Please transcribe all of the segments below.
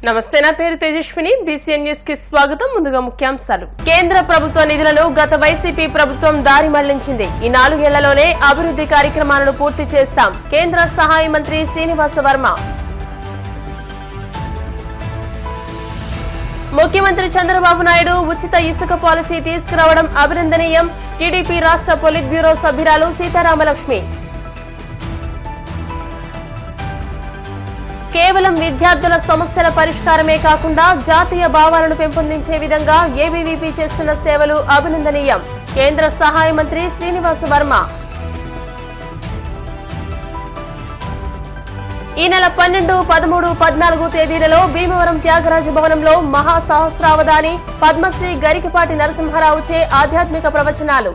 నమస్తే, నా పేరు తేజస్విని. బీసీఎన్ న్యూస్ కి స్వాగతం. ముందుగా ముఖ్యాంశాలు. కేంద్ర ప్రభుత్వ నిధులను గత వైసీపీ ప్రభుత్వం దారి మళ్లించింది. ఈ 4 ఏళ్లలోనే అభివృద్ధి కార్యక్రమాలను పూర్తి చేస్తాం. కేంద్ర సహాయ మంత్రి శ్రీనివాస వర్మ. ముఖ్యమంత్రి చంద్రబాబు నాయుడు ఉచిత ఇసుక పాలసీ తీసుకురావడం అభినందనీయం. టీడీపీ రాష్ట్ర పొలిట్ బ్యూరో సభ్యురాలు సీతారామలక్ష్మి. కేవలం విద్యార్థుల సమస్యల పరిష్కారమే కాకుండా జాతీయ భావాలను పెంపొందించే విధంగా ఏబీవీపీ చేస్తున్న సేవలు అభినందనీయం. కేంద్ర సహాయ మంత్రి శ్రీనివాస వర్మ. ఈ నెల 12, 13, 14 తేదీలలో భీమవరం త్యాగరాజ భవనంలో మహాసహస్రావధాని పద్మశ్రీ గరికపాటి నరసింహారావుచే ఆధ్యాత్మిక ప్రవచనాలు.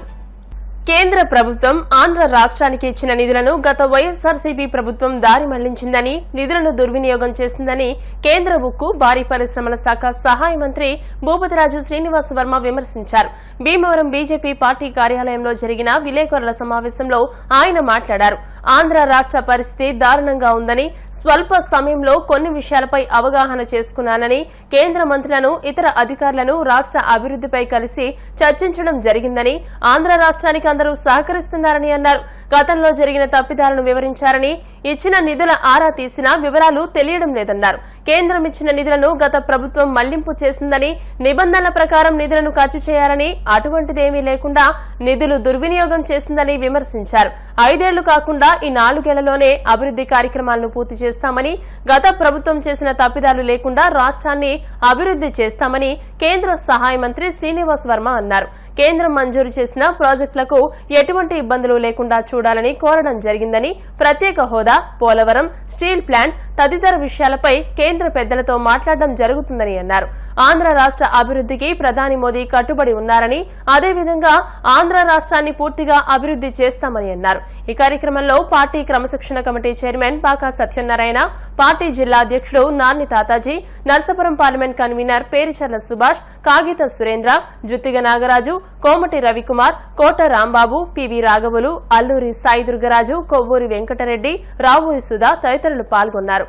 కేంద్ర ప్రభుత్వం ఆంధ్ర రాష్ట్రానికి ఇచ్చిన నిధులను గత వైఎస్ఆర్సీపీ ప్రభుత్వం దారి మళ్లించిందని, నిధులను దుర్వినియోగం చేసిందని కేంద్ర ఉక్కు, భారీ పరిశ్రమల శాఖ సహాయ మంత్రి భూపతిరాజు శ్రీనివాస వర్మ విమర్శించారు. భీమవరం బీజేపీ పార్టీ కార్యాలయంలో జరిగిన విలేకరుల సమావేశంలో ఆయన మాట్లాడారు. ఆంధ్ర రాష్ట్ర పరిస్థితి దారుణంగా ఉందని, స్వల్ప సమయంలో కొన్ని విషయాలపై అవగాహన చేసుకున్నానని, కేంద్ర మంత్రులను, ఇతర అధికారులను రాష్ట్ర అభివృద్దిపై కలిసి చర్చించడం జరిగిందని, ఆంధ్ర రాష్ట్రానికి అందరూ సహకరిస్తున్నారని అన్నారు. గతంలో జరిగిన తప్పిదాలను వివరించారని, ఇచ్చిన నిధుల ఆరా తీసినా వివరాలు తెలియడం లేదన్నారు. కేంద్రం ఇచ్చిన నిధులను గత ప్రభుత్వం మళ్లింపు చేసిందని, నిబంధనల ప్రకారం నిధులను ఖర్చు చేయాలని, అటువంటిదేమీ లేకుండా నిధులు దుర్వినియోగం చేసిందని విమర్శించారు. 5 ఏళ్లు కాకుండా ఈ 4 ఏళ్లలోనే అభివృద్ధి కార్యక్రమాలను పూర్తి చేస్తామని, గత ప్రభుత్వం చేసిన తప్పిదాలు లేకుండా రాష్ట్రాన్ని అభివృద్ధి చేస్తామని కేంద్ర సహాయ మంత్రి శ్రీనివాస్ వర్మ అన్నారు. కేంద్రం మంజూరు చేసిన ప్రాజెక్టులకు ఎటువంటి ఇబ్బందులు లేకుండా చూడాలని కోరడం జరిగిందని, ప్రత్యేక హోదా, పోలవరం, స్టీల్ ప్లాంట్ తదితర విషయాలపై కేంద్ర పెద్దలతో మాట్లాడడం జరుగుతుందని అన్నారు. ఆంధ్ర రాష్ట్ర అభివృద్ధికి ప్రధాని మోదీ కట్టుబడి ఉన్నారని, అదేవిధంగా ఆంధ్ర రాష్ట్రాన్ని పూర్తిగా అభివృద్ధి చేస్తామని అన్నారు. ఈ కార్యక్రమంలో పార్టీ క్రమశిక్షణ committee chairman pak Satyanarayana, party జిల్లా అధ్యక్షుడు నార్ని తాతాజీ, నర్సాపురం పార్లమెంట్ కన్వీనర్ పేరిచర్ల సుభాష్, కాగిత సురేంద్ర, జుత్తిగ నాగరాజు, కోమటి రవికుమార్, కోట రాంబాబు, పివి రాఘవులు, అల్లూరి సాయి దుర్గరాజు, కొవ్వూరి వెంకటరెడ్డి, రావూరి సుధా తదితరులు పాల్గొన్నారు.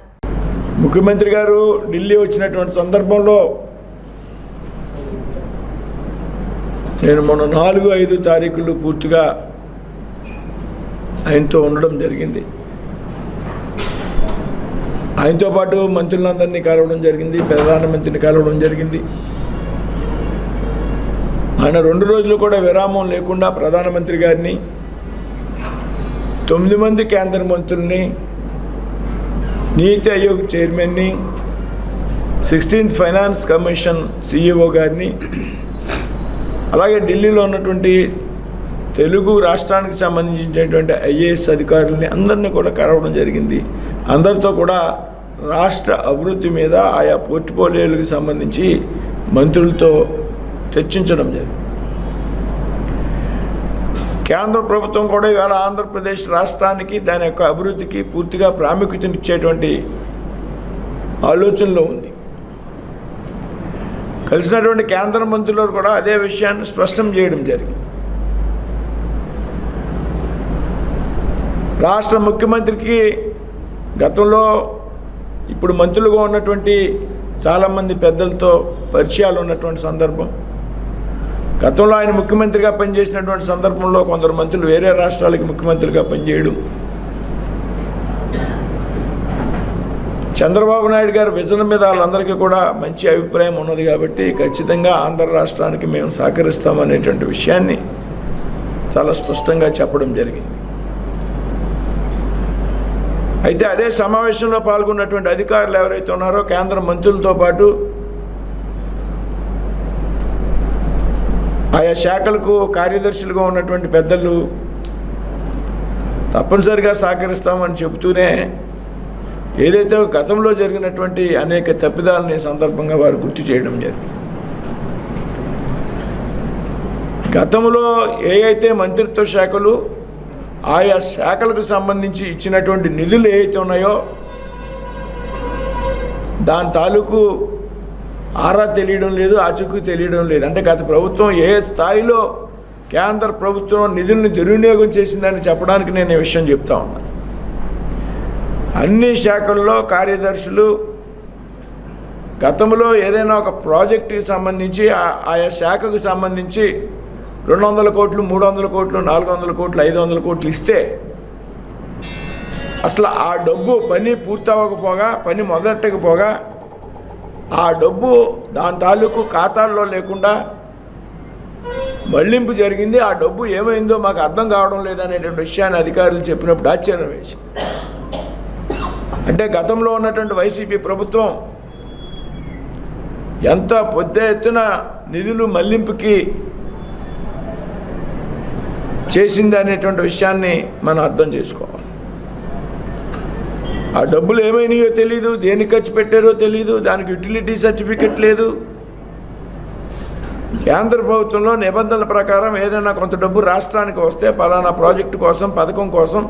ముఖ్యమంత్రి గారు ఢిల్లీ వచ్చినటువంటి సందర్భంలో నేను మొన్న 4, 5 తారీఖులు పూర్తిగా ఆయనతో ఉండడం జరిగింది. ఆయనతో పాటు మంత్రులందరినీ కలవడం జరిగింది, ప్రధానమంత్రిని కలవడం జరిగింది. ఆయన 2 రోజులు కూడా విరామం లేకుండా ప్రధానమంత్రి గారిని, 9 మంది కేంద్ర మంత్రుల్ని, నీతి ఆయోగ్ చైర్మన్ని, 16th ఫైనాన్స్ కమిషన్ CEO గారిని, అలాగే ఢిల్లీలో ఉన్నటువంటి తెలుగు రాష్ట్రానికి సంబంధించినటువంటి IAS అధికారులని అందరినీ కూడా కలవడం జరిగింది. అందరితో కూడా రాష్ట్ర అభివృద్ధి మీద ఆయా పోర్ట్ఫోలియోలకు సంబంధించి మంత్రులతో చర్చించడం జరిగింది. కేంద్ర ప్రభుత్వం కూడా ఇవాళ ఆంధ్రప్రదేశ్ రాష్ట్రానికి, దాని యొక్క అభివృద్ధికి పూర్తిగా ప్రాముఖ్యతనిచ్చేటువంటి ఆలోచనలో ఉంది. కలిసినటువంటి కేంద్ర మంత్రులు కూడా అదే విషయాన్ని స్పష్టం చేయడం జరిగింది. రాష్ట్ర ముఖ్యమంత్రికి గతంలో ఇప్పుడు మంత్రులుగా ఉన్నటువంటి చాలామంది పెద్దలతో పరిచయాలు ఉన్నటువంటి సందర్భం. గతంలో ఆయన ముఖ్యమంత్రిగా పనిచేసినటువంటి సందర్భంలో కొందరు మంత్రులు వేరే రాష్ట్రాలకి ముఖ్యమంత్రిగా పనిచేయడం, చంద్రబాబు నాయుడు గారి విజన్ మీద వాళ్ళందరికీ కూడా మంచి అభిప్రాయం ఉన్నది కాబట్టి ఖచ్చితంగా ఆంధ్ర రాష్ట్రానికి మేము సహకరిస్తామనేటువంటి విషయాన్ని చాలా స్పష్టంగా చెప్పడం జరిగింది. అయితే అదే సమావేశంలో పాల్గొన్నటువంటి అధికారులు ఎవరైతే ఉన్నారో కేంద్ర మంత్రులతో పాటు ఆయా శాఖలకు కార్యదర్శులుగా ఉన్నటువంటి పెద్దలు తప్పనిసరిగా సహకరిస్తామని చెబుతూనే ఏదైతే గతంలో జరిగినటువంటి అనేక తప్పిదాలని సందర్భంగా వారు గుర్తు చేయడం జరిగింది. గతంలో ఏ అయితే మంత్రిత్వ శాఖలు ఆయా శాఖలకు సంబంధించి ఇచ్చినటువంటి నిధులు ఏవైతే ఉన్నాయో దాని తాలూకు ఆరా తెలియడం లేదు, ఆచూకీ తెలియడం లేదు. అంటే గత ప్రభుత్వం ఏ స్థాయిలో కేంద్ర ప్రభుత్వం నిధులను దుర్వినియోగం చేసిందని చెప్పడానికి నేను ఈ విషయం చెప్తా ఉన్నాను. అన్ని శాఖల్లో కార్యదర్శులు గతంలో ఏదైనా ఒక ప్రాజెక్టుకి సంబంధించి ఆయా శాఖకు సంబంధించి 200 కోట్లు 300 కోట్లు 400 కోట్లు 500 కోట్లు ఇస్తే అసలు ఆ డబ్బు పని పూర్తవకపోగా పని మొదలెట్టకపోగా ఆ డబ్బు దాని తాలూకు ఖాతాల్లో లేకుండా మళ్లింపు జరిగింది. ఆ డబ్బు ఏమైందో మాకు అర్థం కావడం లేదనేటువంటి విషయాన్ని అధికారులు చెప్పినప్పుడు ఆశ్చర్యం వేసింది. అంటే గతంలో ఉన్నటువంటి వైసీపీ ప్రభుత్వం ఎంత పెద్ద ఎత్తున నిధులు మళ్లింపుకి చేసింది అనేటువంటి విషయాన్ని మనం అర్థం చేసుకోవాలి. ఆ డబ్బులు ఏమైనాయో తెలీదు, దేనికి ఖర్చు పెట్టారో తెలీదు, దానికి యుటిలిటీ సర్టిఫికెట్ లేదు. కేంద్ర ప్రభుత్వంలో నిబంధనల ప్రకారం ఏదైనా కొంత డబ్బు రాష్ట్రానికి వస్తే పలానా ప్రాజెక్టు కోసం పథకం కోసం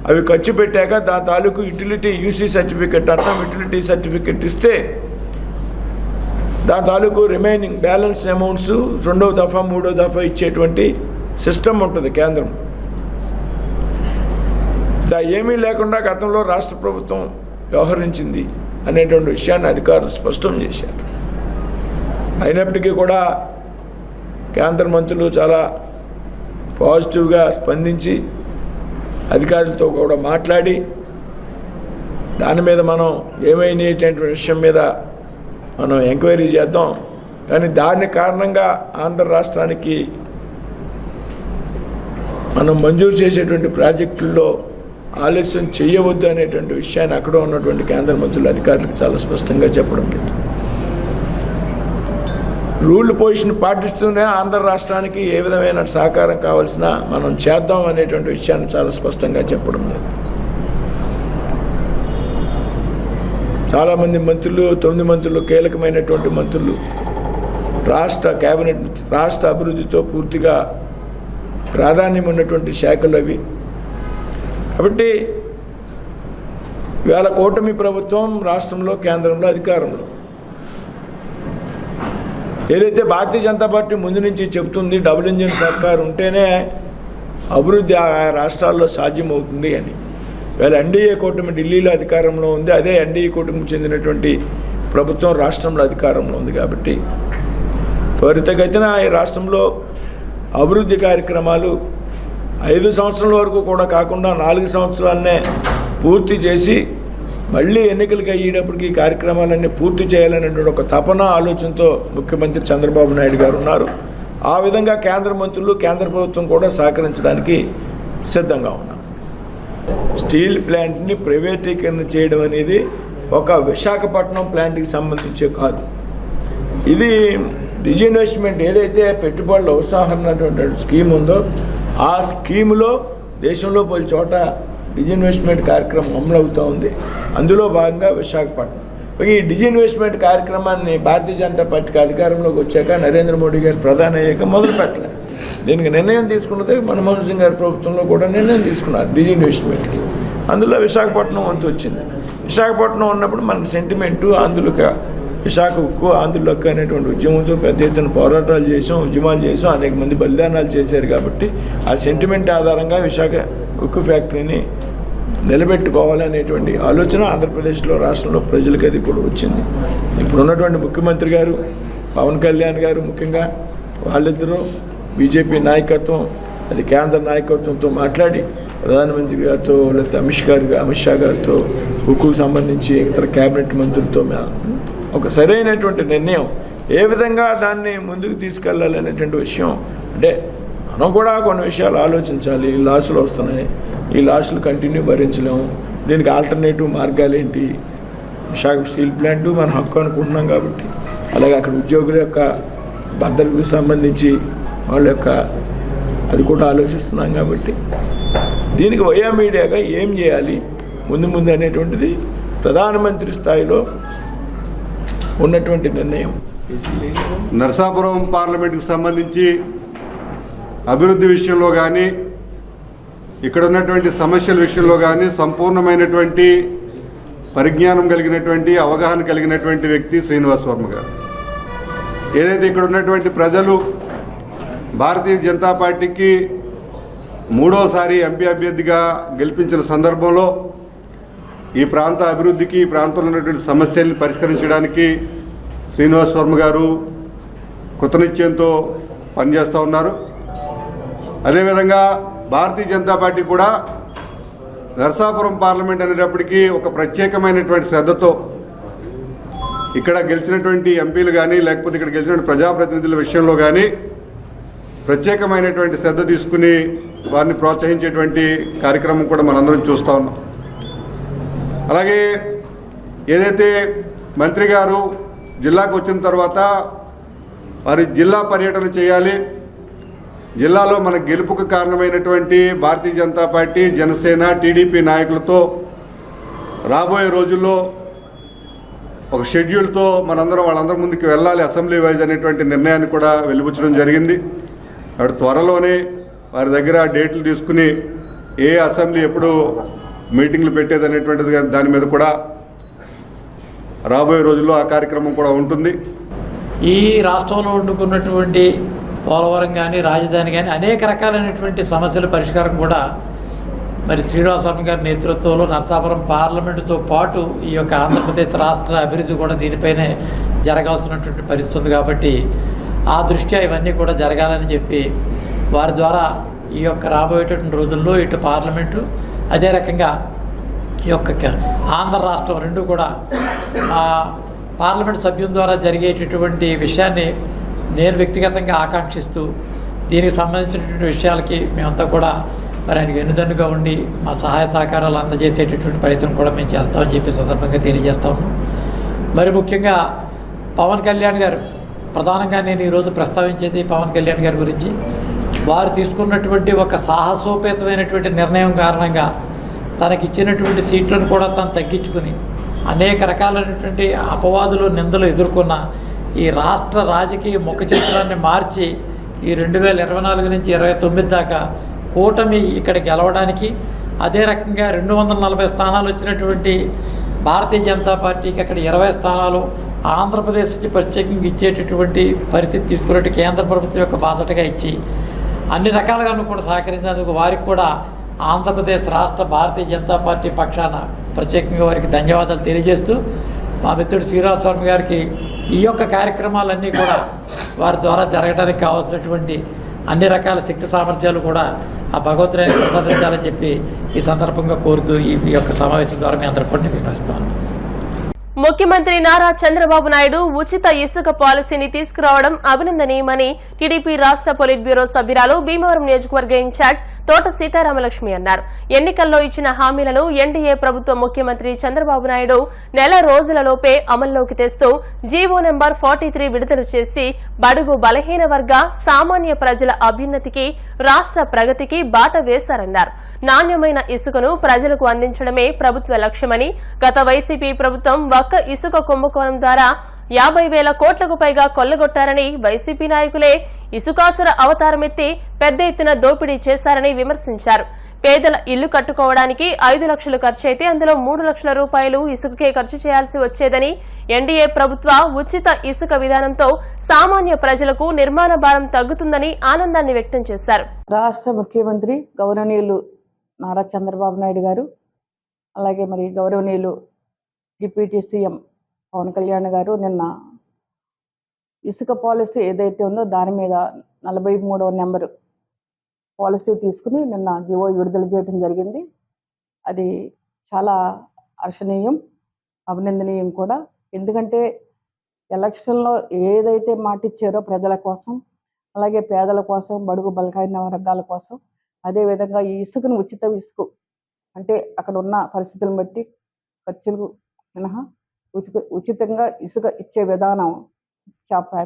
అవి ఖర్చు పెట్టాక దాని తాలూకు యుటిలిటీ యూసీ సర్టిఫికెట్ అంటాం, యుటిలిటీ సర్టిఫికెట్ ఇస్తే దాని తాలూకు రిమైనింగ్ బ్యాలెన్స్ అమౌంట్స్ 2వ దఫా 3వ దఫా ఇచ్చేటువంటి సిస్టమ్ ఉంటుంది కేంద్రం. ఏమీ లేకుండా గతంలో రాష్ట్ర ప్రభుత్వం వ్యవహరించింది అనేటువంటి విషయాన్ని అధికారులు స్పష్టం చేశారు. అయినప్పటికీ కూడా కేంద్ర మంత్రులు చాలా పాజిటివ్గా స్పందించి అధికారులతో కూడా మాట్లాడి దాని మీద మనం ఏమైనటువంటి విషయం మీద మనం ఎంక్వైరీ చేద్దాం. కానీ దాని కారణంగా ఆంధ్ర రాష్ట్రానికి మనం మంజూరు చేసేటువంటి ప్రాజెక్టుల్లో ఆలస్యం చేయవద్దు అనేటువంటి విషయాన్ని అక్కడ ఉన్నటువంటి కేంద్ర మంత్రులు అధికారులకు చాలా స్పష్టంగా చెప్పడం లేదు. రూల్ పొజిషన్ పాటిస్తూనే ఆంధ్ర రాష్ట్రానికి ఏ విధమైన సహకారం కావాల్సిన మనం చేద్దాం అనేటువంటి విషయాన్ని చాలా స్పష్టంగా చెప్పడం లేదు. చాలామంది మంత్రులు 9 మంత్రులు కీలకమైనటువంటి మంత్రులు రాష్ట్ర కేబినెట్ రాష్ట్ర అభివృద్ధితో పూర్తిగా ప్రాధాన్యం ఉన్నటువంటి శాఖలు అవి. కాబట్టి ఇవాళ కూటమి ప్రభుత్వం రాష్ట్రంలో కేంద్రంలో అధికారంలో ఏదైతే భారతీయ జనతా పార్టీ ముందు నుంచి చెబుతుంది డబుల్ ఇంజిన్ సర్కార్ ఉంటేనే అభివృద్ధి ఆయా రాష్ట్రాల్లో సాధ్యమవుతుంది అని. ఇవాళ ఎన్డీఏ కూటమి ఢిల్లీలో అధికారంలో ఉంది, అదే ఎన్డీఏ కూటమికి చెందినటువంటి ప్రభుత్వం రాష్ట్రంలో అధికారంలో ఉంది. కాబట్టి త్వరితగతిన ఈ రాష్ట్రంలో అభివృద్ధి కార్యక్రమాలు 5 సంవత్సరాల వరకు కూడా కాకుండా 4 సంవత్సరాలనే పూర్తి చేసి మళ్ళీ ఎన్నికలకి అయ్యేటప్పటికి ఈ కార్యక్రమాలన్నీ పూర్తి చేయాలనేటువంటి ఒక తపన ఆలోచనతో ముఖ్యమంత్రి చంద్రబాబు నాయుడు గారు ఉన్నారు. ఆ విధంగా కేంద్ర మంత్రులు కేంద్ర ప్రభుత్వం కూడా సహకరించడానికి సిద్ధంగా ఉన్నారు. స్టీల్ ప్లాంట్ని ప్రైవేటీకరణ చేయడం అనేది ఒక విశాఖపట్నం ప్లాంట్కి సంబంధించే కాదు. ఇది డిజిన్వెస్ట్మెంట్ ఏదైతే పెట్టుబడుల ఉపసంహరణ స్కీమ్ ఉందో ఆ స్కీములో దేశంలో పలు చోట డిజిన్వెస్ట్మెంట్ కార్యక్రమం అమలు అవుతూ ఉంది. అందులో భాగంగా విశాఖపట్నం ఈ డిజిన్వెస్ట్మెంట్ కార్యక్రమాన్ని భారతీయ జనతా పార్టీకి అధికారంలోకి వచ్చాక నరేంద్ర మోడీ గారు ప్రధాని అయ్యాక మొదలు పెట్టలేదు. దీనికి నిర్ణయం తీసుకున్నది మన్మోహన్ సింగ్ గారి ప్రభుత్వంలో కూడా నిర్ణయం తీసుకున్నారు డిజిన్వెస్ట్మెంట్కి. అందులో విశాఖపట్నం వంతు వచ్చింది. విశాఖపట్నం ఉన్నప్పుడు మనకి సెంటిమెంటు ఆంధ్రులకు విశాఖ ఉక్కు ఆంధ్రులకు అనేటువంటి ఉద్యమంతో పెద్ద ఎత్తున పోరాటాలు చేసాం, ఉద్యమాలు చేసాం, అనేక మంది బలిదానాలు చేశారు. కాబట్టి ఆ సెంటిమెంట్ ఆధారంగా విశాఖ ఉక్కు ఫ్యాక్టరీని నిలబెట్టుకోవాలనేటువంటి ఆలోచన ఆంధ్రప్రదేశ్లో రాష్ట్రంలో ప్రజలకు అది కూడా వచ్చింది. ఇప్పుడు ఉన్నటువంటి ముఖ్యమంత్రి గారు పవన్ కళ్యాణ్ గారు ముఖ్యంగా వాళ్ళిద్దరూ బీజేపీ నాయకత్వం అది కేంద్ర నాయకత్వంతో మాట్లాడి ప్రధానమంత్రి గారితో లేకపోతే అమిత్ షా గారితో ఉక్కుకు సంబంధించి ఇతర కేబినెట్ మంత్రులతో ఒక సరైనటువంటి నిర్ణయం ఏ విధంగా దాన్ని ముందుకు తీసుకెళ్ళాలనేటువంటి విషయం. అంటే మనం కూడా కొన్ని విషయాలు ఆలోచించాలి. లాసులు వస్తున్నాయి, ఈ లాసులు కంటిన్యూ భరించలేము. దీనికి ఆల్టర్నేటివ్ మార్గాలు ఏంటి? విశాఖ స్టీల్ ప్లాంట్ మన హక్కు అనుకుంటున్నాం కాబట్టి, అలాగే అక్కడ ఉద్యోగుల యొక్క భద్రతకు సంబంధించి వాళ్ళ యొక్క అది కూడా ఆలోచిస్తున్నాం కాబట్టి దీనికి వయా మీడియాగా ఏం చేయాలి ముందు అనేటువంటిది ప్రధానమంత్రి స్థాయిలో ఉన్నటువంటి నిర్ణయం. నరసాపురం పార్లమెంటుకు సంబంధించి అభివృద్ధి విషయంలో కానీ ఇక్కడ ఉన్నటువంటి సమస్యల విషయంలో కానీ సంపూర్ణమైనటువంటి పరిజ్ఞానం కలిగినటువంటి అవగాహన కలిగినటువంటి వ్యక్తి శ్రీనివాస్ వర్మ గారు. ఏదైతే ఇక్కడ ఉన్నటువంటి ప్రజలు భారతీయ జనతా పార్టీకి 3వసారి ఎంపీ అభ్యర్థిగా గెలిపించిన సందర్భంలో ఈ ప్రాంత అభివృద్ధికి ఈ ప్రాంతంలో ఉన్నటువంటి సమస్యల్ని పరిష్కరించడానికి శ్రీనివాస్ వర్మ గారు కృతనిశ్చయంతో పనిచేస్తూ ఉన్నారు. అదేవిధంగా భారతీయ జనతా పార్టీ కూడా నరసాపురం పార్లమెంట్ అనేటప్పటికీ ఒక ప్రత్యేకమైనటువంటి శ్రద్ధతో ఇక్కడ గెలిచినటువంటి ఎంపీలు కానీ లేకపోతే ఇక్కడ గెలిచినటువంటి ప్రజాప్రతినిధుల విషయంలో కానీ ప్రత్యేకమైనటువంటి శ్రద్ధ తీసుకుని వారిని ప్రోత్సహించేటువంటి కార్యక్రమం కూడా మనందరం చూస్తూ ఉన్నాం. అలాగే ఏదైతే మంత్రి గారు జిల్లాకు వచ్చిన తర్వాత వారి జిల్లా పర్యటన చేయాలి, జిల్లాలో మన గెలుపుకు కారణమైనటువంటి భారతీయ జనతా పార్టీ, జనసేన, టీడీపీ నాయకులతో రాబోయే రోజుల్లో ఒక షెడ్యూల్తో మనందరం వాళ్ళందరి ముందుకు వెళ్ళాలి అసెంబ్లీ వైజ్ అనేటువంటి నిర్ణయాన్ని కూడా వెలిబుచ్చడం జరిగింది. అక్కడ త్వరలోనే వారి దగ్గర డేట్లు తీసుకుని ఏ అసెంబ్లీ ఎప్పుడు మీటింగ్లు పెట్టేది అనేటువంటిది దాని మీద కూడా రాబోయే రోజుల్లో ఆ కార్యక్రమం కూడా ఉంటుంది. ఈ రాష్ట్రంలో వండుకున్నటువంటి పోలవరం కానీ రాజధాని కానీ అనేక రకాలైనటువంటి సమస్యల పరిష్కారం కూడా మరి శ్రీనివాస్ వర్మ గారి నేతృత్వంలో నరసాపురం పార్లమెంటుతో పాటు ఈ యొక్క ఆంధ్రప్రదేశ్ రాష్ట్ర అభివృద్ధి కూడా దీనిపైనే జరగాల్సినటువంటి పరిస్థితి ఉంది. కాబట్టి ఆ దృష్ట్యా ఇవన్నీ కూడా జరగాలని చెప్పి వారి ద్వారా ఈ యొక్క రాబోయేటటువంటి రోజుల్లో ఇటు పార్లమెంటు అదే రకంగా ఈ యొక్క ఆంధ్ర రాష్ట్రం రెండు కూడా పార్లమెంట్ సభ్యుల ద్వారా జరిగేటటువంటి విషయాన్ని నేను వ్యక్తిగతంగా ఆకాంక్షిస్తూ దీనికి సంబంధించినటువంటి విషయాలకి మేమంతా కూడా మరి ఆయనకు వెన్నుదన్నుగా ఉండి మా సహాయ సహకారాలు అందజేసేటటువంటి ప్రయత్నం కూడా మేము చేస్తామని చెప్పి సందర్భంగా తెలియజేస్తాము. మరి ముఖ్యంగా పవన్ కళ్యాణ్ గారు ప్రధానంగా నేను ఈరోజు ప్రస్తావించేది పవన్ కళ్యాణ్ గారి గురించి. వారు తీసుకున్నటువంటి ఒక సాహసోపేతమైనటువంటి నిర్ణయం కారణంగా తనకిచ్చినటువంటి సీట్లను కూడా తను తగ్గించుకుని అనేక రకాలైనటువంటి అపవాదులు నిందలు ఎదుర్కొన్న ఈ రాష్ట్ర రాజకీయ ముఖ చిత్రాన్ని మార్చి ఈ 2024 నుంచి 29 దాకా కూటమి ఇక్కడ గెలవడానికి, అదే రకంగా 240 స్థానాలు వచ్చినటువంటి భారతీయ జనతా పార్టీకి అక్కడ 20 స్థానాలు ఆంధ్రప్రదేశ్కి ప్రత్యేకంగా ఇచ్చేటటువంటి పరిస్థితి తీసుకున్నట్టు కేంద్ర ప్రభుత్వం యొక్క బాసటగా ఇచ్చి అన్ని రకాలుగాను కూడా సహకరించినందుకు వారికి కూడా ఆంధ్రప్రదేశ్ రాష్ట్ర భారతీయ జనతా పార్టీ పక్షాన ప్రత్యేకంగా వారికి ధన్యవాదాలు తెలియజేస్తూ మా మిత్రుడు శ్రీనివాస్ వర్మ గారికి ఈ యొక్క కార్యక్రమాలన్నీ కూడా వారి ద్వారా జరగడానికి కావాల్సినటువంటి అన్ని రకాల శక్తి సామర్థ్యాలు కూడా ఆ భగవంతుని ప్రసాదించాలని చెప్పి ఈ సందర్భంగా కోరుతూ ఈ యొక్క సమావేశం ద్వారా మీ అందరికీ కూడా వినిపిస్తాను. ముఖ్యమంత్రి నారా చంద్రబాబు నాయుడు ఉచిత ఇసుక పాలసీని తీసుకురావడం అభినందనీయమని టీడీపీ రాష్ట్ర పొలిట్ బ్యూరో సభ్యురాలు భీమవరం నియోజకవర్గ ఇన్ఛార్జ్ తోట సీతారామలక్ష్మి అన్నారు. ఎన్నికల్లో ఇచ్చిన హామీలను ఎన్డీఏ ప్రభుత్వం ముఖ్యమంత్రి చంద్రబాబు నాయుడు నెల రోజులలోపే అమల్లోకి తెస్తూ జీవో నెంబర్ 43 విడుదల చేసి బడుగు బలహీన వర్గ సామాన్య ప్రజల అభ్యున్నతికి, రాష్ట్ర ప్రగతికి బాట వేశారన్నారు. నాణ్యమైన ఇసుకను ప్రజలకు అందించడమే ప్రభుత్వ లక్ష్యమని, గత వైసీపీ ప్రభుత్వం ఒక్క ఇసుక కుంభకోణం ద్వారా 50,000 కోట్లకు పైగా కొల్లగొట్టారని, వైసీపీ నాయకులే ఇసుకాసుర అవతారమెత్తి పెద్ద ఎత్తున దోపిడీ చేశారని విమర్శించారు. పేదల ఇల్లు కట్టుకోవడానికి 5 లక్షలు ఖర్చయితే అందులో 3 లక్షల రూపాయలు ఇసుకకే ఖర్చు చేయాల్సి వచ్చేదని, ఎన్డీఏ ప్రభుత్వ ఉచిత ఇసుక విధానంతో సామాన్య ప్రజలకు నిర్మాణ భారం తగ్గుతుందని ఆనందాన్ని వ్యక్తం చేశారు. రాష్ట్ర ముఖ్యమంత్రి గౌరవనీయులు నారా చంద్రబాబు నాయుడు గారు, అలాగే మరి గౌరవనీయులు డిప్యూటీ సీఎం పవన్ కళ్యాణ్ గారు నిన్న ఇసుక పాలసీ ఏదైతే ఉందో దాని మీద 43వ నెంబరు పాలసీ తీసుకుని నిన్న జీవో విడుదల చేయడం జరిగింది. అది చాలా హర్షణీయం, అభినందనీయం కూడా. ఎందుకంటే ఎలక్షన్లో ఏదైతే మాట ఇచ్చారో ప్రజల కోసం, అలాగే పేదల కోసం, బడుగు బలహీన వర్గాల కోసం, అదేవిధంగా ఈ ఇసుకను ఉచిత ఇసుక అంటే అక్కడ ఉన్న పరిస్థితులను బట్టి ఖర్చులు మినహా ఉచితంగా ఇసుక ఇచ్చే విధానం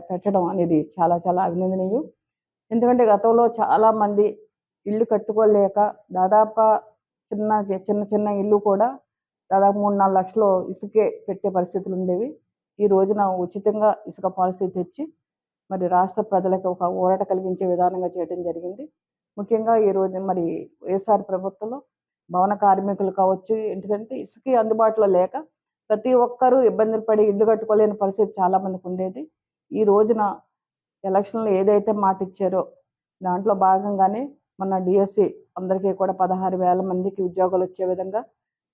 పెట్టడం అనేది చాలా చాలా అభినందనీయం. ఎందుకంటే గతంలో చాలామంది ఇల్లు కట్టుకోలేక దాదాపు చిన్న ఇల్లు కూడా దాదాపు 3-4 లక్షలు ఇసుకే పెట్టే పరిస్థితులు ఉండేవి. ఈ రోజున ఉచితంగా ఇసుక పాలసీ తెచ్చి మరి రాష్ట్ర ప్రజలకు ఒక ఊరట కలిగించే విధానంగా చేయడం జరిగింది. ముఖ్యంగా ఈ రోజు మరి వైఎస్ఆర్ ప్రభుత్వంలో భవన కార్మికులు కావచ్చు, ఎందుకంటే ఇసుక అందుబాటులో లేక ప్రతి ఒక్కరూ ఇబ్బందులు పడి ఇల్లు కట్టుకోలేని పరిస్థితి చాలా మందికి ఉండేది. ఈ రోజున ఎలక్షన్లో ఏదైతే మాట ఇచ్చారో దాంట్లో భాగంగానే మొన్న డిఎస్సి అందరికీ కూడా 16,000 మందికి ఉద్యోగాలు వచ్చే విధంగా,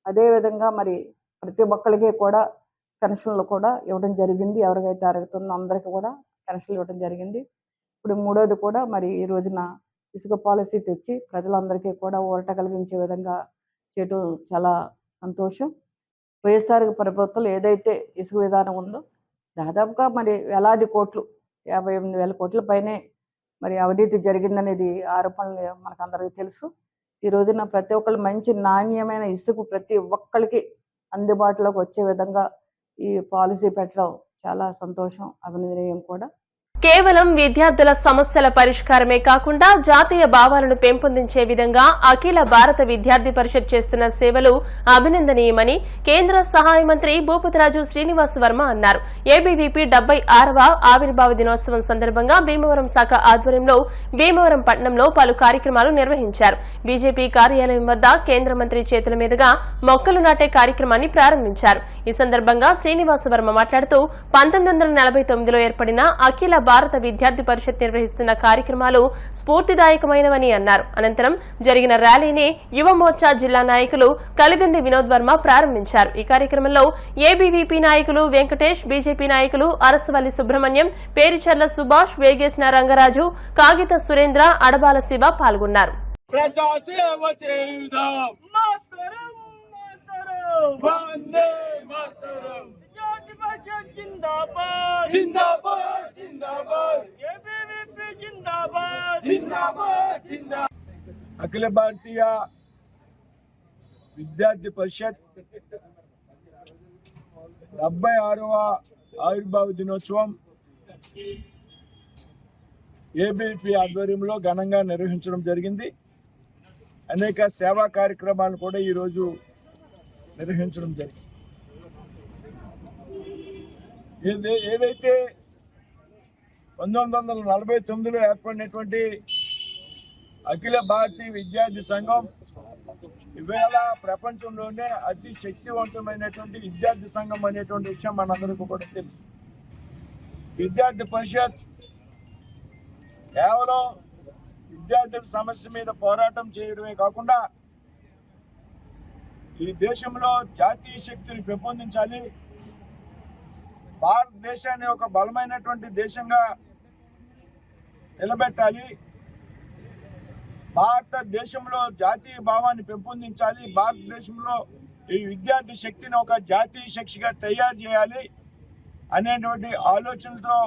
అదేవిధంగా మరి ప్రతి ఒక్కరికి కూడా పెన్షన్లు కూడా ఇవ్వడం జరిగింది. ఎవరికైతే అరుగుతుందో అందరికీ కూడా పెన్షన్లు ఇవ్వడం జరిగింది. ఇప్పుడు మూడోది కూడా మరి ఈ రోజున ఇసుక పాలసీ తెచ్చి ప్రజలందరికీ కూడా ఊరట కలిగించే విధంగా చేయడం చాలా సంతోషం. వైఎస్ఆర్ ప్రభుత్వంలో ఏదైతే ఇసుక విధానం ఉందో దాదాపుగా మరి వేలాది కోట్లు 58,000 కోట్ల పైనే మరి అవినీతి జరిగిందనేది ఆరోపణలు మనకందరికీ తెలుసు. ఈ రోజున ప్రతి ఒక్కళ్ళు మంచి నాణ్యమైన ఇసుక ప్రతి ఒక్కరికి అందుబాటులోకి వచ్చే విధంగా ఈ పాలసీ పెట్టడం చాలా సంతోషం, అభినందనీయం కూడా. కేవలం విద్యార్థుల సమస్యల పరిష్కారమే కాకుండా జాతీయ భావాలను పెంపొందించే విధంగా అఖిల భారత విద్యార్థి పరిషత్ చేస్తున్న సేవలు అభినందనీయమని కేంద్ర సహాయ మంత్రి భూపతిరాజు శ్రీనివాస్ వర్మ అన్నారు. ఏబీవీపీ 76వ ఆవిర్భావ దినోత్సవం సందర్భంగా భీమవరం శాఖ ఆధ్వర్యంలో భీమవరం పట్టణంలో పలు కార్యక్రమాలు నిర్వహించారు. బీజేపీ కార్యాలయం వద్ద కేంద్ర మంత్రి చేతుల మీదుగా మొక్కలు నాటే కార్యక్రమాన్ని ప్రారంభించారు. ఈ సందర్భంగా శ్రీనివాస్ వర్మ మాట్లాడుతూ 1949లో ఏర్పడిన అఖిల భారత విద్యార్థి పరిషత్ నిర్వహిస్తున్న కార్యక్రమాలు స్ఫూర్తిదాయకమైనవని అన్నారు. అనంతరం జరిగిన ర్యాలీని యువ మోర్చా జిల్లా నాయకులు కలిదిండి వినోద్ వర్మ ప్రారంభించారు. ఈ కార్యక్రమంలో ఏబీవీపీ నాయకులు వెంకటేష్, బీజేపీ నాయకులు అరసవల్లి సుబ్రహ్మణ్యం, పేరిచర్ల సుభాష్, వేగేసిన రంగరాజు, కాగిత సురేంద్ర, అడబాల శివ పాల్గొన్నారు. जिंदाबाद जिंदाबाद जिंदाबाद एबीवीपी जिंदाबाद जिंदाबाद जिंदाबाद అఖిల భారతీయ విద్యార్థి పరిషత్ 76వ ఆవిర్భావ దినోత్సవం ఏబీవీపీ ఆధ్వర్యంలో ఘనంగా నిర్వహించడం జరిగింది. అనేక సేవా కార్యక్రమాలు కూడా ఈరోజు నిర్వహించడం జరిగింది. ఏదైతే 1949లో ఏర్పడినటువంటి అఖిల భారతీయ విద్యార్థి సంఘం ఇవాళ ప్రపంచంలోనే అతి శక్తివంతమైనటువంటి విద్యార్థి సంఘం అనేటువంటి విషయం మనందరికీ కూడా తెలుసు. విద్యార్థి పరిషత్ కేవలం విద్యార్థుల సమస్య మీద పోరాటం చేయడమే కాకుండా ఈ దేశంలో జాతీయ శక్తిని పెంపొందించాలి, భారతదేశాన్ని ఒక బలమైనటువంటి దేశంగా నిలబెట్టాలి, భారతదేశంలో జాతీయ భావాన్ని పెంపొందించాలి, భారతదేశంలో ఈ విద్యార్థి శక్తిని ఒక జాతీయ శక్తిగా తయారు చేయాలి అనేటువంటి ఆలోచనలతో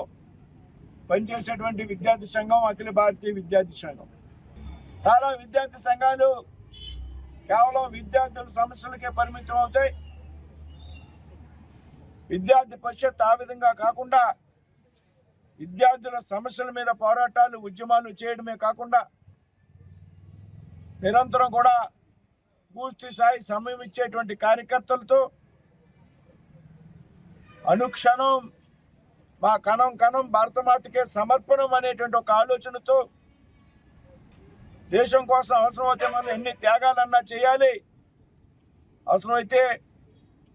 పనిచేసేటువంటి విద్యార్థి సంఘం అఖిల భారతీయ విద్యార్థి సంఘం. చాలా విద్యార్థి సంఘాలు కేవలం విద్యార్థుల సమస్యలకే పరిమితం అవుతాయి. విద్యార్థి పరిషత్ ఆ విధంగా కాకుండా విద్యార్థుల సమస్యల మీద పోరాటాలు, ఉద్యమాలు చేయడమే కాకుండా నిరంతరం కూడా పూర్తి స్థాయి సమయం ఇచ్చేటువంటి కార్యకర్తలతో అనుక్షణం మా కణం కణం భారతమాతకే సమర్పణం అనేటువంటి ఒక ఆలోచనతో దేశం కోసం అవసరమైతే మనం ఎన్ని త్యాగాలన్నా చేయాలి, అవసరమైతే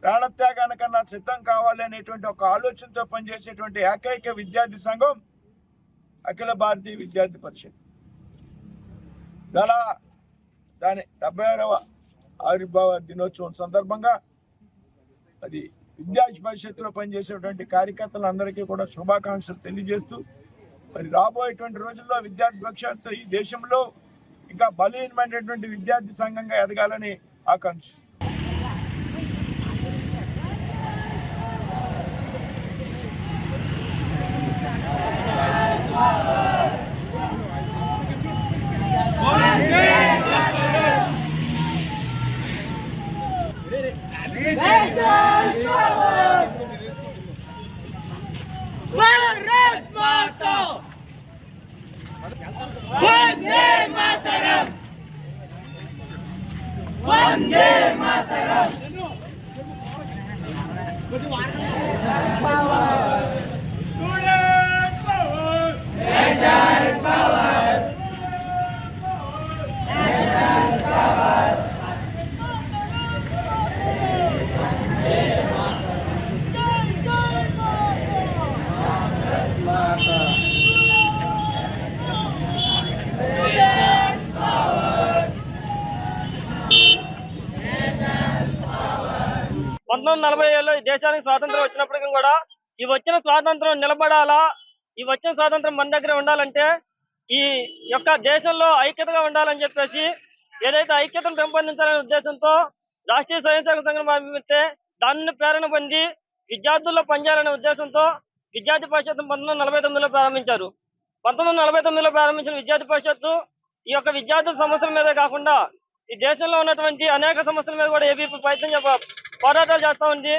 ప్రాణత్యాగానికన్నా సిద్ధం కావాలి అనేటువంటి ఒక ఆలోచనతో పనిచేసేటువంటి ఏకైక విద్యార్థి సంఘం అఖిల భారతీయ విద్యార్థి పరిషత్. దాని 76వ ఆవిర్భావ దినోత్సవం సందర్భంగా అది విద్యార్థి పరిషత్తులో పనిచేసేటువంటి కార్యకర్తలందరికీ కూడా శుభాకాంక్షలు తెలియజేస్తూ మరి రాబోయేటువంటి రోజుల్లో విద్యార్థి పరిషత్ ఈ దేశంలో ఇంకా బలీనమైనటువంటి విద్యార్థి సంఘంగా ఎదగాలని ఆకాంక్షిస్తుంది. Vande Mataram Vande Mataram student power national power national power माता 1949 1947లో ఈ దేశానికి స్వాతంత్రం వచ్చినప్పటికీ కూడా ఈ వచ్చిన స్వాతంత్రం నిలబడాలా, ఈ వచ్చిన స్వాతంత్రం మన దగ్గర ఉండాలంటే ఈ యొక్క దేశంలో ఐక్యతగా ఉండాలని చెప్పేసి ఏదైతే ఐక్యతను పెంపొందించాలనే ఉద్దేశంతో రాష్ట్రీయ స్వయం సేవక సంఘం ప్రారంభిస్తే దాన్ని ప్రేరణ పొంది విద్యార్థుల్లో పనిచేయాలనే ఉద్దేశంతో విద్యార్థి పరిషత్ 1949లో ప్రారంభించారు. 1949లో ప్రారంభించిన విద్యార్థి పరిషత్తు ఈ యొక్క విద్యార్థుల సమస్యల మీదే కాకుండా ఈ దేశంలో ఉన్నటువంటి అనేక సమస్యల మీద కూడా ఏబీపీ పోరాటాలు చేస్తూ ఉంది.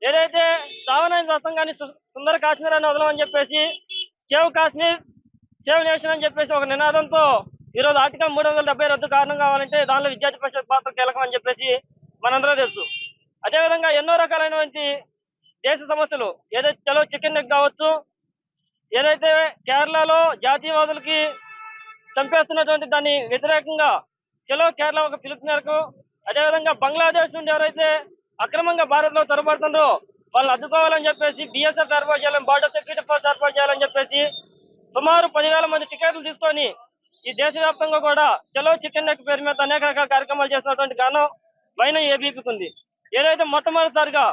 ఏదైతే సావనైన రాష్ట్రం కానీ సుందర కాశ్మీర్ అని వదలమని చెప్పేసి సేవ్ కాశ్మీర్ సేవ్ నేషన్ అని చెప్పేసి ఒక నినాదంతో ఈరోజు ఆర్టికల్ 370 రద్దు కారణం కావాలంటే దానిలో విద్యార్థి పరిషత్ పాత్ర కీలకం అని చెప్పేసి మనందరూ తెలుసు. అదేవిధంగా ఎన్నో రకాలైనటువంటి దేశ సమస్యలు ఏదైతే చలో చికెన్ నెక్ కావచ్చు, ఏదైతే కేరళలో జాతీయవాదులకి చంపేస్తున్నటువంటి దాన్ని వ్యతిరేకంగా చలో కేరళ ఒక పిలుపు మేరకు, అదేవిధంగా బంగ్లాదేశ్ నుండి ఎవరైతే అక్రమంగా భారత్ లో తొరబడుతుందో వాళ్ళు అడ్డుకోవాలని చెప్పేసి బిఎస్ఎఫ్ ఏర్పాటు చేయాలని, బార్డర్ సెక్యూరిటీ ఫోర్స్ ఏర్పాటు చేయాలని చెప్పేసి సుమారు 10,000 మంది టికెట్లు తీసుకొని ఈ దేశవ్యాప్తంగా కూడా చలో చికెన్ నెక్ పేరు మీద అనేక రకాల కార్యక్రమాలు చేసినటువంటి గానం వైనం ఏబీపీకి ఉంది. ఏదైతే మొట్టమొదటిసారిగా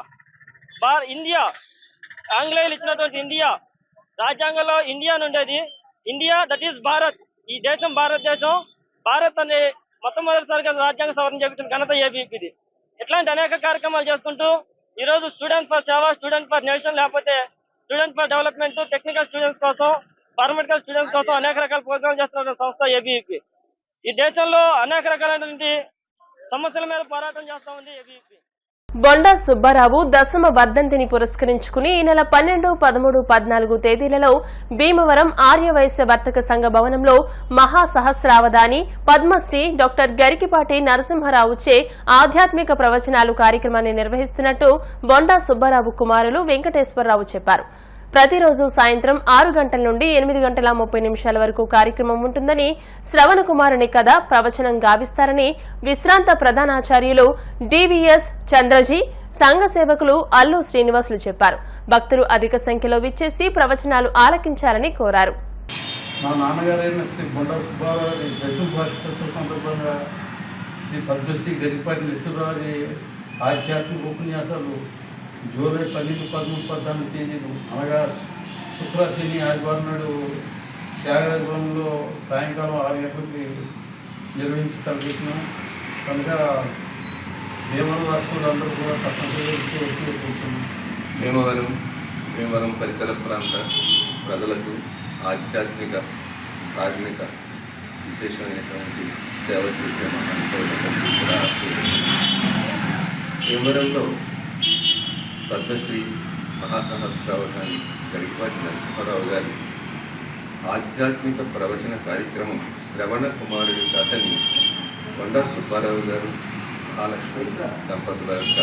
ఇండియా ఆంగ్లేయులు ఇచ్చినటువంటి ఇండియా రాజ్యాంగంలో ఇండియా అని ఉండేది, ఇండియా దట్ ఈస్ భారత్, ఈ దేశం భారతదేశం, భారత్ అనే మొట్టమొదటిసారిగా రాజ్యాంగ సవరణ చేపించిన ఘనత ఏబీపీది. ఇట్లాంటి అనేక కార్యక్రమాలు చేసుకుంటూ ఈరోజు స్టూడెంట్ ఫర్ సేవ, స్టూడెంట్ ఫర్ నేషన్, లేకపోతే student for development, technical students కోసం, పారామెడికల్ స్టూడెంట్స్ కోసం అనేక రకాల ప్రోగ్రామ్ చేస్తున్న సంస్థ ఏబీపీ. ఈ దేశంలో అనేక రకాలైనటువంటి సమస్యల మీద పోరాటం చేస్తా ఉంది ఏబీపీ. బొండా సుబ్బారావు దశమ వర్ధంతిని పురస్కరించుకుని ఈ నెల 12, 13, 14 తేదీలలో భీమవరం ఆర్యవైశ్య వర్తక సంఘ భవనంలో మహాసహస్రావధాని పద్మశ్రీ డాక్టర్ గరికిపాటి నరసింహారావుచే ఆధ్యాత్మిక ప్రవచనాలు కార్యక్రమాన్ని నిర్వహిస్తున్నట్టు బొండా సుబ్బారావు కుమారులు వెంకటేశ్వరరావు చెప్పారు. ప్రతిరోజు సాయంత్రం 6 గంటల నుండి 8:30 వరకు కార్యక్రమం ఉంటుందని, శ్రవణ కుమారుని కథ ప్రవచనం గావిస్తారని విశ్రాంత ప్రధానాచార్యులు డివిఎస్ చంద్రజీ, సంఘ సేవకులు అల్లు శ్రీనివాసులు చెప్పారు. భక్తులు అధిక సంఖ్యలో విచ్చేసి ప్రవచనాలు ఆలకించాలని కోరారు. మా నాన్నగారైన శ్రీ బొండా సుబ్బారావు దశమ వార్షికోత్సవ సందర్భంగా శ్రీ పద్మశ్రీ గరికిపాటి నరసింహారావు ఆధ్యాత్మిక ఉపన్యాసాలు జూలై 12, 13, 14 తేదీలు అనగా శుక్ర, శని, ఆదివారం నాడు త్యాగరాజ భవనంలో సాయంకాలం 6 గంటలకి నిర్వహించి తలపెట్టినాం. కనుక భీమవరం వాసులందరూ కూడా తప్పనిసరిగా వచ్చి కూర్చున్నాం. భీమవరం పరిసర ప్రాంత ప్రజలకు ఆధ్యాత్మిక, ధార్మిక విశేషమైనటువంటి సేవ చేసే మహానుభావులందరికీ కూడా భీమవరంలో పద్మశ్రీ మహాసహస్రావధాని గరికిపాటి నరసింహారావు గారి ఆధ్యాత్మిక ప్రవచన కార్యక్రమం శ్రవణ కుమారుడి కథని బొండా సుబ్బారావు గారు, మహాలక్ష్మి దంపతుల యొక్క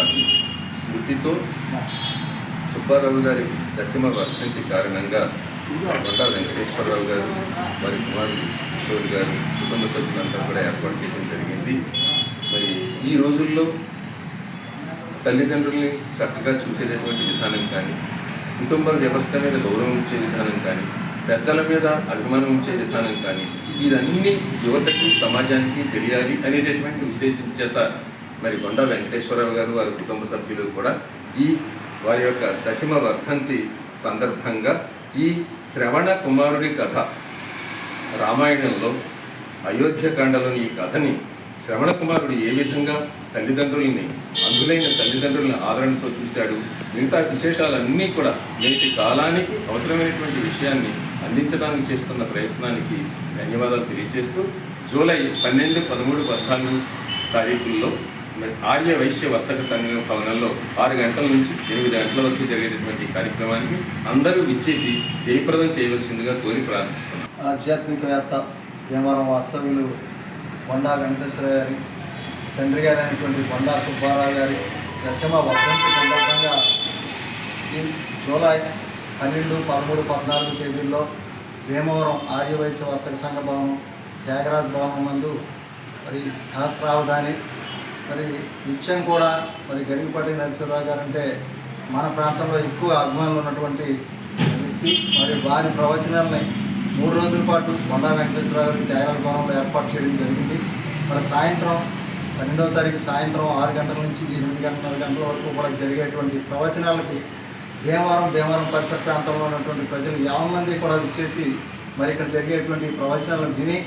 స్మృతితో సుబ్బారావు గారి దశమ వర్ధంతి కారణంగా బొండా వెంకటేశ్వరరావు గారు, వారి కుమారుడు కిషోర్ గారు, కుటుంబ సభ్యులంతా కూడా ఏర్పాటు చేయడం జరిగింది. మరి ఈ రోజుల్లో తల్లిదండ్రుల్ని చక్కగా చూసేటటువంటి విధానం కానీ, కుటుంబ వ్యవస్థ మీద గౌరవం ఉంచే విధానం కానీ, పెద్దల మీద అభిమానం ఉంచే విధానం కానీ, ఇదన్నీ యువతకి, సమాజానికి తెలియాలి అనేటటువంటి ఉద్దేశం చేత మరి బొండా వెంకటేశ్వరరావు గారు, వారి కుటుంబ సభ్యులు కూడా ఈ వారి యొక్క దశమ వర్ధంతి సందర్భంగా ఈ శ్రవణ కుమారుడి కథ, రామాయణంలో అయోధ్యకాండలోని ఈ కథని శ్రవణ కుమారుడు ఏ విధంగా తల్లిదండ్రులని, అందులైన తల్లిదండ్రులను ఆదరణతో చూశాడు, మిగతా విశేషాలన్నీ కూడా నేటి కాలానికి అవసరమైనటువంటి విషయాన్ని అందించడానికి చేస్తున్న ప్రయత్నానికి ధన్యవాదాలు తెలియజేస్తూ జూలై 12, 13, 14 తారీఖుల్లో ఆర్య వైశ్య వర్తక సంఘం భవనంలో 6 గంటల నుంచి 8 గంటల వరకు జరిగేటటువంటి కార్యక్రమానికి అందరూ విచ్చేసి జయప్రదం చేయవలసిందిగా కోరి ప్రార్థిస్తున్నాం. ఆధ్యాత్మికవేత్త, భీమవరం వాస్తవ్యులు బొండా వెంకటేశ్వర గారి తండ్రి గారు అయినటువంటి బొండా సుబ్బారావు గారి దశమ వర్ధంతి సందర్భంగా ఈ జూలై 12, 13, 14 తేదీల్లో భీమవరం ఆర్యవైశ్య వర్తక సంఘ భవనం, త్యాగరాజ భవనం నందు మరి సహస్రావధాని, మరి నిత్యం కూడా మరి గరికిపాటి నరసింహారావు గారు అంటే మన ప్రాంతంలో ఎక్కువ అభిమానులు ఉన్నటువంటి వ్యక్తి. మరి వారి ప్రవచనాలని 3 రోజుల పాటు బొండా వెంకటేశ్వరరావు గారి త్యాగరాజ భవనంలో ఏర్పాటు చేయడం జరిగింది. మరి సాయంత్రం 12వ తారీఖు సాయంత్రం 6 గంటల నుంచి 8 గంటల వరకు కూడా జరిగేటువంటి ప్రవచనాలకి భీమవరం పరిసర ప్రాంతంలో ఉన్నటువంటి ప్రజలు 50 మంది కూడా విచ్చేసి మరి ఇక్కడ జరిగేటువంటి ప్రవచనాలను విని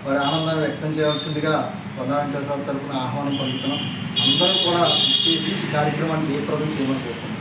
వారి ఆనందాన్ని వ్యక్తం చేయాల్సిందిగా కొండా వెంకటేశ్వరరావు తరఫున ఆహ్వానం పలుకుతున్నాం. అందరూ కూడా విచ్చేసి ఈ కార్యక్రమాన్ని జయప్రదం చేయమని కోరుతున్నాం.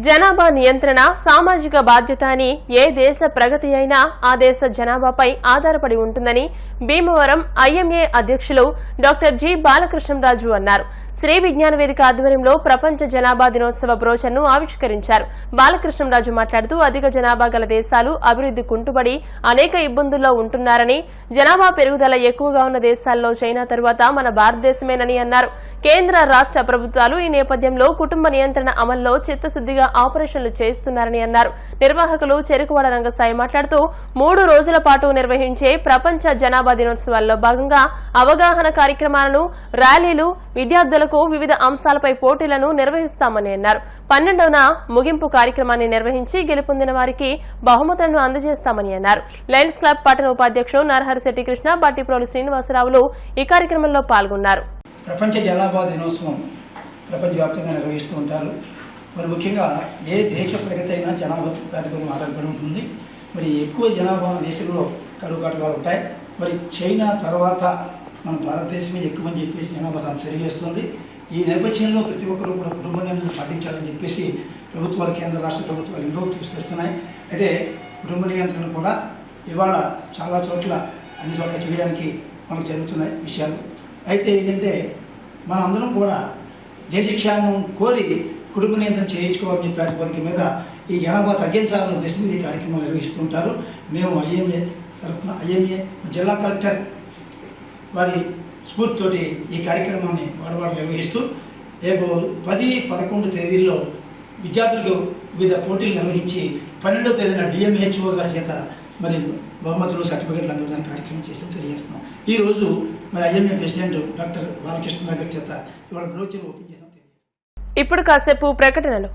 జనాభా నియంత్రణ సామాజిక బాధ్యత అని ఏ దేశ ప్రగతి అయినా ఆ దేశ జనాభాపై ఆధారపడి ఉంటుందని భీమవరం ఐఎంఏ అధ్యక్షులు డాక్టర్ జి బాలకృష్ణరాజు అన్నారు. శ్రీ విజ్ఞాన వేదిక ఆధ్వర్యంలో ప్రపంచ జనాభా దినోత్సవ బ్రోచర్ను ఆవిష్కరించారు. బాలకృష్ణరాజు మాట్లాడుతూ అధిక జనాభా గల దేశాలు అభివృద్ధి కుంటుబడి అనేక ఇబ్బందుల్లో ఉంటున్నారని, జనాభా పెరుగుదల ఎక్కువగా ఉన్న దేశాల్లో చైనా తరువాత మన భారతదేశమేనని అన్నారు. కేంద్ర రాష్ట్ర ప్రభుత్వాలు ఈ నేపథ్యంలో కుటుంబ నియంత్రణ అమల్లో చిత్తశుద్ధిగా ఆపరేషన్లు చేస్తున్నారని అన్నారు. నిర్వాహకులు చెరుకువాడ రంగసాయి మాట్లాడుతూ 3 రోజుల పాటు నిర్వహించే ప్రపంచ జనాభా దినోత్సవాల్లో భాగంగా అవగాహన కార్యక్రమాలను, ర్యాలీలు, విద్యార్థులకు వివిధ అంశాలపై పోటీలను నిర్వహిస్తామని అన్నారు. 12న ముగింపు కార్యక్రమాన్ని నిర్వహించి గెలుపొందిన వారికి బహుమతులను అందజేస్తామని అన్నారు. లయన్స్ క్లబ్ పట్టణ ఉపాధ్యక్షుడు నరహరిశెట్టి కృష్ణ, బట్టిప్రోలు శ్రీనివాసరావులు ఈ కార్యక్రమంలో పాల్గొన్నారు. ప్రపంచ జనాభా దినోత్సవం ప్రపంచవ్యాప్తంగా నిర్వహిస్తూ ఉంటారు. మరి ముఖ్యంగా ఏ దేశ ప్రగతి అయినా జనాభా ప్రాతిపదికన ఆధారపడి ఉంటుంది. మరి ఎక్కువ జనాభా దేశంలో కరువు కాటకాలు ఉంటాయి. మరి చైనా తర్వాత మన భారతదేశమే ఎక్కువ అని చెప్పేసి జనాభా సంఖ్య పెరిగేస్తుంది. ఈ నేపథ్యంలో ప్రతి ఒక్కరూ కూడా కుటుంబ నియంత్రణ పాటించాలని చెప్పేసి ప్రభుత్వాలు, కేంద్ర రాష్ట్ర ప్రభుత్వాలు ఎన్నో తీసుకొస్తున్నాయి. అయితే కుటుంబ నియంత్రణ కూడా ఇవాళ చాలా చోట్ల అన్ని చోట్ల చేయడానికి మనకు జరుగుతున్నాయి విషయాలు. అయితే ఏంటంటే మనందరం కూడా దేశక్షేమం కోరి కుటుంబ నియంత్రణ చేయించుకోవాలని ప్రాతిపదిక మీద ఈ జనాభా తగ్గించాలని ఉద్దేశం మీద ఈ కార్యక్రమం నిర్వహిస్తుంటారు. మేము ఐఎంఏ తరఫున ఐఎంఏ జిల్లా కలెక్టర్ వారి స్ఫూర్తితోటి ఈ కార్యక్రమాన్ని వారు నిర్వహిస్తూ రేపు 10-11 తేదీల్లో విద్యార్థులకు వివిధ పోటీలు నిర్వహించి 12వ తేదీన డిఎంహెచ్ఓ గారి చేత మరి బహుమతులు, సర్టిఫికెట్లు అందడానికి కార్యక్రమం చేసి తెలియజేస్తున్నాం. ఈరోజు మరి ఐఎంఏ ప్రెసిడెంట్ డాక్టర్ బాలకృష్ణ గారి చేత ఇవాళ బ్రోచర్ ఓపెన్ చేస్తాం. ఇప్పుడు కాసేపు ప్రకటనలు.